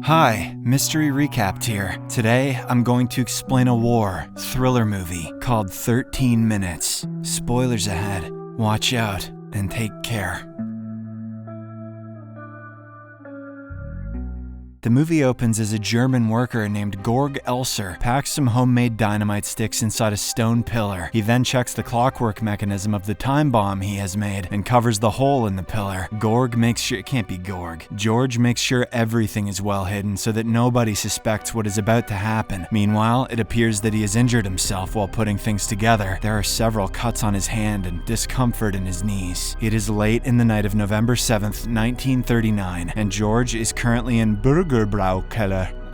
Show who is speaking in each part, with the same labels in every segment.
Speaker 1: Hi, Mystery Recapped here. Today, I'm going to explain a war thriller movie called 13 Minutes. Spoilers ahead. Watch out and take care. The movie opens as a German worker named Georg Elser packs some homemade dynamite sticks inside a stone pillar. He then checks the clockwork mechanism of the time bomb he has made and covers the hole in the pillar. George makes sure everything is well hidden so that nobody suspects what is about to happen. Meanwhile, it appears that he has injured himself while putting things together. There are several cuts on his hand and discomfort in his knees. It is late in the night of November 7th, 1939, and George is currently in Bürgerbraukeller.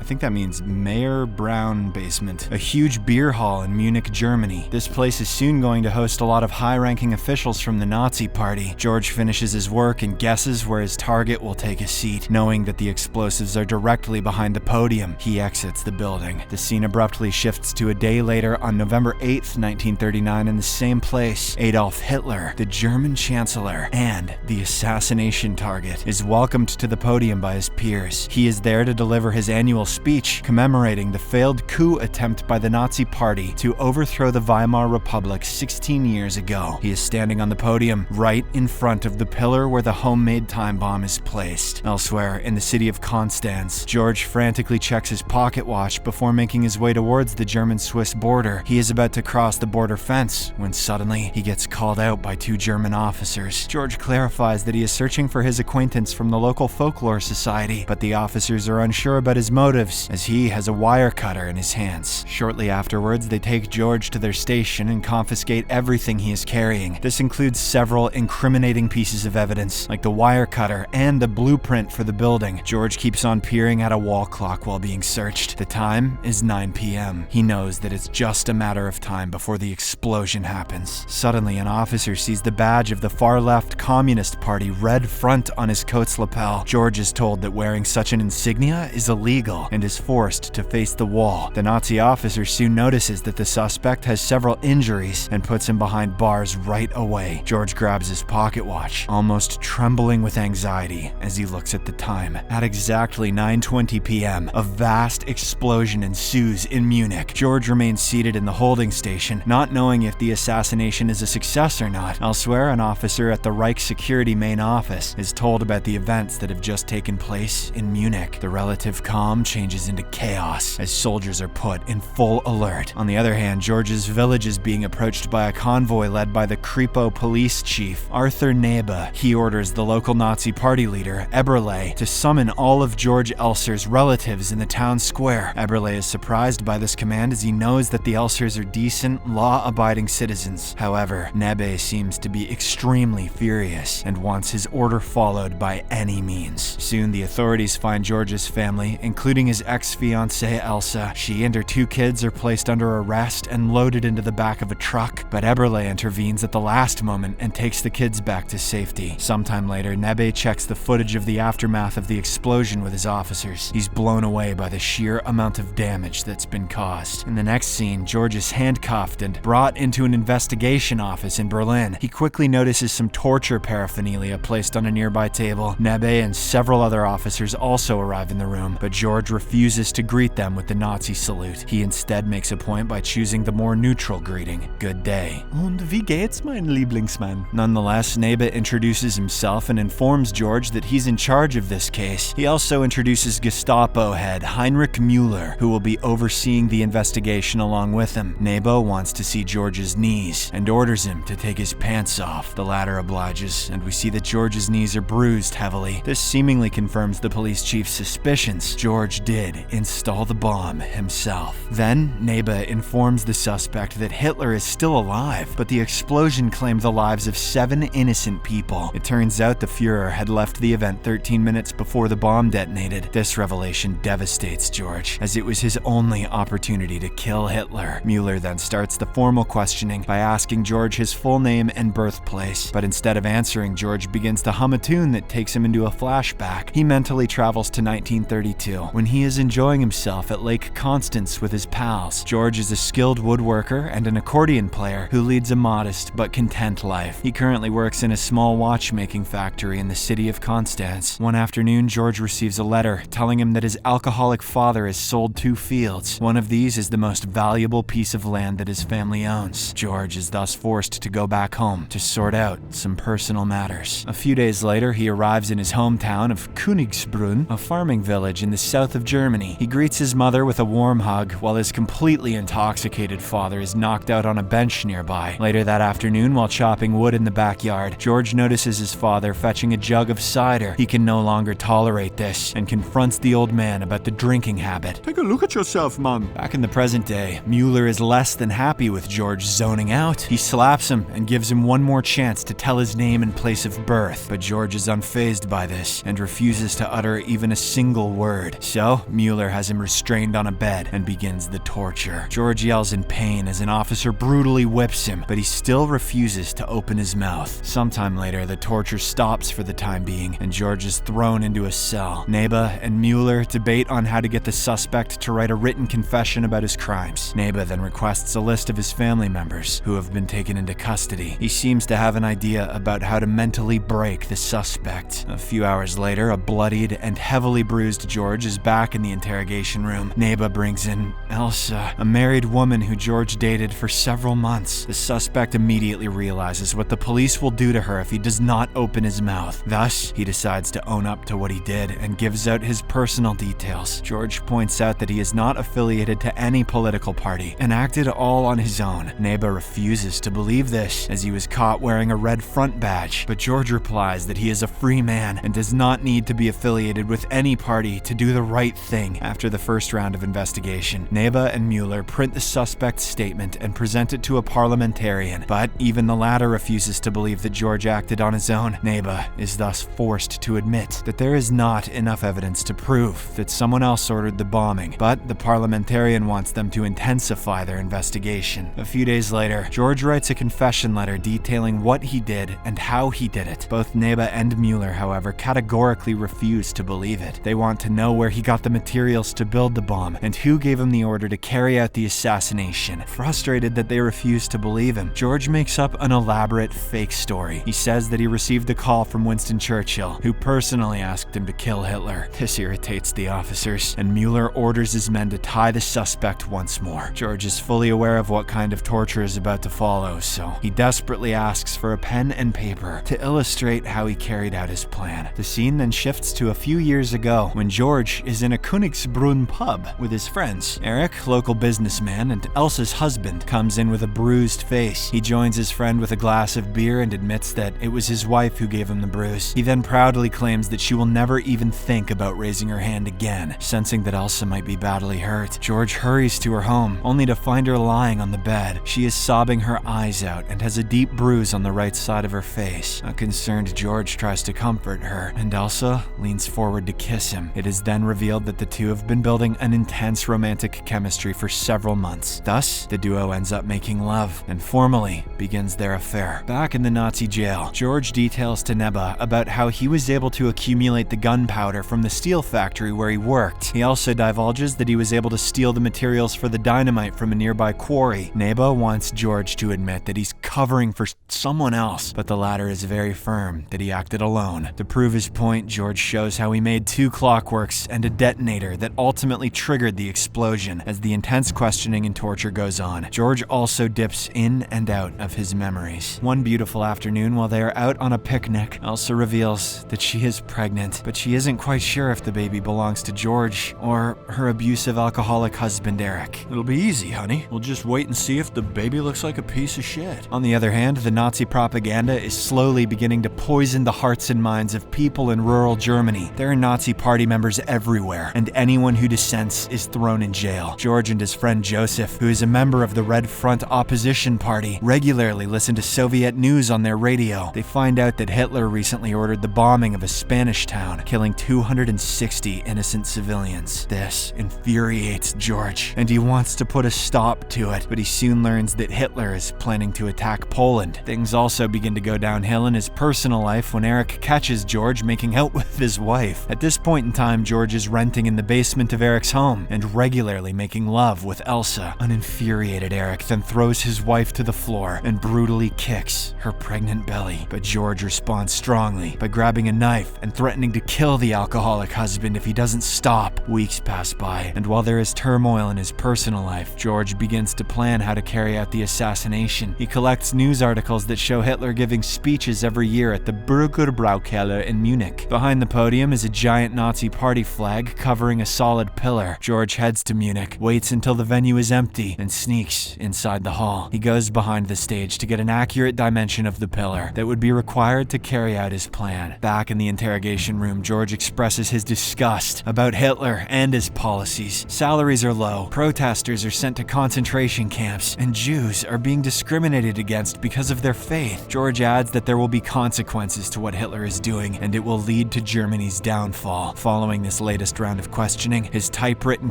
Speaker 1: I think that means Mayor Brown Basement, a huge beer hall in Munich, Germany. This place is soon going to host a lot of high-ranking officials from the Nazi Party. George finishes his work and guesses where his target will take a seat, knowing that the explosives are directly behind the podium. He exits the building. The scene abruptly shifts to a day later on November 8th, 1939 in the same place. Adolf Hitler, the German Chancellor, and the assassination target, is welcomed to the podium by his peers. He is there to deliver his annual speech commemorating the failed coup attempt by the Nazi Party to overthrow the Weimar Republic 16 years ago. He is standing on the podium right in front of the pillar where the homemade time bomb is placed. Elsewhere, in the city of Konstanz, George frantically checks his pocket watch before making his way towards the German-Swiss border. He is about to cross the border fence when suddenly he gets called out by two German officers. George clarifies that he is searching for his acquaintance from the local folklore society, but the officers are unsure about his motives, as he has a wire cutter in his hands. Shortly afterwards, they take George to their station and confiscate everything he is carrying. This includes several incriminating pieces of evidence, like the wire cutter and the blueprint for the building. George keeps on peering at a wall clock while being searched. The time is 9 p.m. He knows that it's just a matter of time before the explosion happens. Suddenly, an officer sees the badge of the far-left Communist Party red front on his coat's lapel. George is told that wearing such an insignia is illegal and is forced to face the wall. The Nazi officer soon notices that the suspect has several injuries and puts him behind bars right away. George grabs his pocket watch, almost trembling with anxiety as he looks at the time. At exactly 9:20 p.m., a vast explosion ensues in Munich. George remains seated in the holding station, not knowing if the assassination is a success or not. Elsewhere, an officer at the Reich Security main office is told about the events that have just taken place in Munich. The relative calm changes into chaos as soldiers are put in full alert. On the other hand, George's village is being approached by a convoy led by the Kripo police chief, Arthur Nebe. He orders the local Nazi party leader, Eberle, to summon all of Georg Elser's relatives in the town square. Eberle is surprised by this command as he knows that the Elsers are decent, law-abiding citizens. However, Nebe seems to be extremely furious and wants his order followed by any means. Soon, the authorities find George's family, including his ex-fiancée Elsa. She and her two kids are placed under arrest and loaded into the back of a truck, but Eberle intervenes at the last moment and takes the kids back to safety. Sometime later, Nebe checks the footage of the aftermath of the explosion with his officers. He's blown away by the sheer amount of damage that's been caused. In the next scene, George is handcuffed and brought into an investigation office in Berlin. He quickly notices some torture paraphernalia placed on a nearby table. Nebe and several other officers also arrive in the room, but George refuses to greet them with the Nazi salute. He instead makes a point by choosing the more neutral greeting, "Good day." "Und wie geht's, mein Lieblingsmann?" Nonetheless, Nebe introduces himself and informs George that he's in charge of this case. He also introduces Gestapo head Heinrich Müller, who will be overseeing the investigation along with him. Nebe wants to see George's knees and orders him to take his pants off. The latter obliges, and we see that George's knees are bruised heavily. This seemingly confirms the police chief's suspicions. George did install the bomb himself. Then, Nebe informs the suspect that Hitler is still alive, but the explosion claimed the lives of 7 innocent people. It turns out the Führer had left the event 13 minutes before the bomb detonated. This revelation devastates George, as it was his only opportunity to kill Hitler. Müller then starts the formal questioning by asking George his full name and birthplace, but instead of answering, George begins to hum a tune that takes him into a flashback. He mentally travels to 1932, when he is enjoying himself at Lake Constance with his pals. George is a skilled woodworker and an accordion player who leads a modest but but content life. He currently works in a small watchmaking factory in the city of Constance. One afternoon, George receives a letter telling him that his alcoholic father has sold 2 fields. One of these is the most valuable piece of land that his family owns. George is thus forced to go back home to sort out some personal matters. A few days later, he arrives in his hometown of Königsbrunn, a farming village in the south of Germany. He greets his mother with a warm hug, while his completely intoxicated father is knocked out on a bench nearby. Later that afternoon, while chopping wood in the backyard, George notices his father fetching a jug of cider. He can no longer tolerate this and confronts the old man about the drinking habit.
Speaker 2: Take a look at yourself, man.
Speaker 1: Back in the present day, Mueller is less than happy with George zoning out. He slaps him and gives him one more chance to tell his name and place of birth, but George is unfazed by this and refuses to utter even a single word. So, Mueller has him restrained on a bed and begins the torture. George yells in pain as an officer brutally whips him, but he still refuses to open his mouth. Sometime later, the torture stops for the time being, and George is thrown into a cell. Neba and Mueller debate on how to get the suspect to write a written confession about his crimes. Neba then requests a list of his family members who have been taken into custody. He seems to have an idea about how to mentally break the suspect. A few hours later, a bloodied and heavily bruised George is back in the interrogation room. Neba brings in Elsa, a married woman who George dated for several months. The suspect immediately realizes what the police will do to her if he does not open his mouth. Thus, he decides to own up to what he did and gives out his personal details. George points out that he is not affiliated to any political party and acted all on his own. Neba refuses to believe this, as he was caught wearing a red front badge, but George replies that he is a free man and does not need to be affiliated with any party to do the right thing. After the first round of investigation, Neba and Mueller print the suspect's statement and present it to a parliamentarian, but even the latter refuses to believe that George acted on his own. Neba is thus forced to admit that there is not enough evidence to prove that someone else ordered the bombing, but the parliamentarian wants them to intensify their investigation. A few days later, George writes a confession letter detailing what he did and how he did it. Both Neba and Mueller, however, categorically refuse to believe it. They want to know where he got the materials to build the bomb and who gave him the order to carry out the assassination. Frustrated that they refuse to believe him, George makes up an elaborate fake story. He says that he received a call from Winston Churchill, who personally asked him to kill Hitler. This irritates the officers, and Mueller orders his men to tie the suspect once more. George is fully aware of what kind of torture is about to follow, so he desperately asks for a pen and paper to illustrate how he carried out his plan. The scene then shifts to a few years ago, when George is in a Königsbrunn pub with his friends. Eric, local businessman and Elsa's husband, comes in with a bruised face. He joins his friend with a glass of beer and admits that it was his wife who gave him the bruise. He then proudly claims that she will never even think about raising her hand again. Sensing that Elsa might be badly hurt, George hurries to her home, only to find her lying on the bed. She is sobbing her eyes out and has a deep bruise on the right side of her face. A concerned George tries to comfort her, and Elsa leans forward to kiss him. It is then revealed that the two have been building an intense romantic chemistry for several months. Thus, the duo ends up making love and formally begins their affair. Back in the Nazi jail, George details to Neba about how he was able to accumulate the gunpowder from the steel factory where he worked. He also divulges that he was able to steal the materials for the dynamite from a nearby quarry. Neba wants George to admit that he's covering for someone else, but the latter is very firm that he acted alone. To prove his point, George shows how he made 2 clockworks and a detonator that ultimately triggered the explosion. As the intense questioning and torture goes on, George also dips in and out of his memories. One beautiful afternoon, while they are out on a picnic, Elsa reveals that she is pregnant, but she isn't quite sure if the baby belongs to George or her abusive alcoholic husband Eric.
Speaker 2: It'll be easy, honey. We'll just wait and see if the baby looks like a piece of shit.
Speaker 1: On the other hand, the Nazi propaganda is slowly beginning to poison the hearts and minds of people in rural Germany. There are Nazi party members everywhere, and anyone who dissents is thrown in jail. George and his friend Joseph, who is a member of the Red Front opposition party, regularly listen to Soviet news on their radio. They find out that Hitler recently ordered the bombing of a Spanish town, killing 260 innocent civilians. This infuriates George, and he wants to put a stop to it, but he soon learns that Hitler is planning to attack Poland. Things also begin to go downhill in his personal life when Eric catches George making out with his wife. At this point in time, George is renting in the basement of Eric's home and regularly making love with Elsa. An infuriated Eric then throws his wife to the floor and and brutally kicks her pregnant belly. But George responds strongly by grabbing a knife and threatening to kill the alcoholic husband if he doesn't stop. Weeks pass by, and while there is turmoil in his personal life, George begins to plan how to carry out the assassination. He collects news articles that show Hitler giving speeches every year at the Bürgerbraukeller in Munich. Behind the podium is a giant Nazi party flag covering a solid pillar. George heads to Munich, waits until the venue is empty, and sneaks inside the hall. He goes behind the stage to get an accurate dimension of the pillar that would be required to carry out his plan. Back in the interrogation room, George expresses his disgust about Hitler and his policies. Salaries are low, protesters are sent to concentration camps, and Jews are being discriminated against because of their faith. George adds that there will be consequences to what Hitler is doing, and it will lead to Germany's downfall. Following this latest round of questioning, his typewritten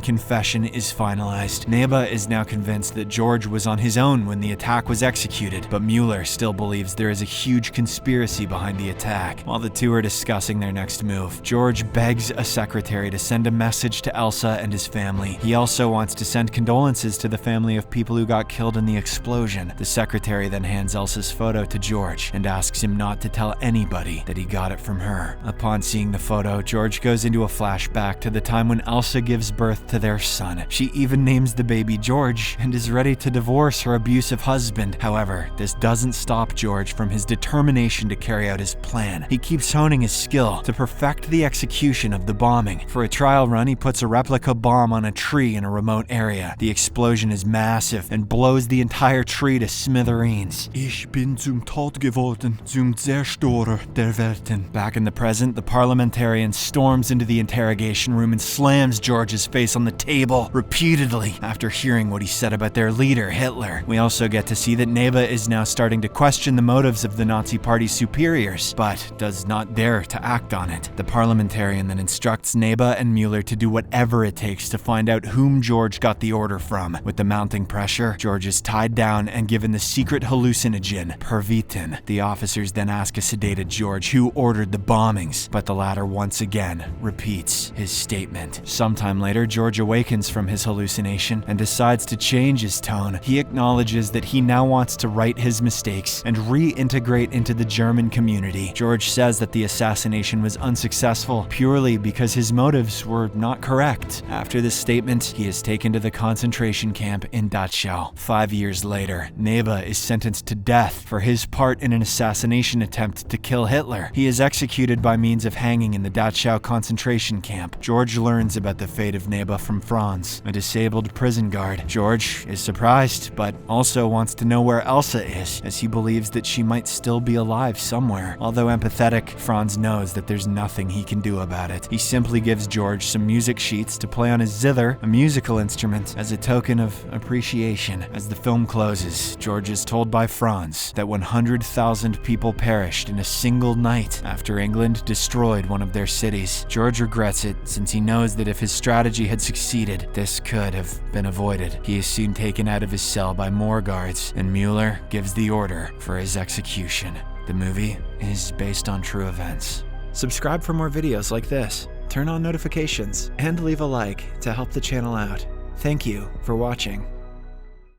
Speaker 1: confession is finalized. Neba is now convinced that George was on his own when the attack was executed, but Mueller still believes there is a huge conspiracy behind the attack. While the two are discussing their next move, George begs a secretary to send a message to Elsa and his family. He also wants to send condolences to the family of people who got killed in the explosion. The secretary then hands Elsa's photo to George and asks him not to tell anybody that he got it from her. Upon seeing the photo, George goes into a flashback to the time when Elsa gives birth to their son. She even names the baby George and is ready to divorce her abusive husband. However, this doesn't stop George from his determination to carry out his plan. He keeps honing his skill to perfect the execution of the bombing. For a trial run, he puts a replica bomb on a tree in a remote area. The explosion is massive and blows the entire tree to smithereens.
Speaker 2: Ich bin zum Tod geworden, zum Zerstörer der Welten.
Speaker 1: Back in the present, the parliamentarian storms into the interrogation room and slams George's face on the table repeatedly after hearing what he said about their leader, Hitler. We also get to see that Neba is now starting to question the motives of the Nazi Party's superiors, but does not dare to act on it. The parliamentarian then instructs Neba and Mueller to do whatever it takes to find out whom George got the order from. With the mounting pressure, George is tied down and given the secret hallucinogen, Pervitin. The officers then ask a sedated George who ordered the bombings, but the latter once again repeats his statement. Sometime later, George awakens from his hallucination and decides to change his tone. He acknowledges that he now wants to right his mistakes and reintegrate into the German community. George says that the assassination was unsuccessful purely because his motives were not correct. After this statement, he is taken to the concentration camp in Dachau. 5 years later, Neba is sentenced to death for his part in an assassination attempt to kill Hitler. He is executed by means of hanging in the Dachau concentration camp. George learns about the fate of Neba from Franz, a disabled prison guard. George is surprised, but also wants to know where Elsa is, as he believes that she might still be alive somewhere. Although empathetic, Franz knows that there's nothing he can do about it. He simply gives George some music sheets to play on his zither, a musical instrument, as a token of appreciation. As the film closes, George is told by Franz that 100,000 people perished in a single night after England destroyed one of their cities. George regrets it, since he knows that if his strategy had succeeded, this could have been avoided. He is soon taken out of his cell by more guards, and Mueller gives the order for his execution. The movie is based on true events. Subscribe for more videos like this, turn on notifications, and leave a like to help the channel out. Thank you for watching.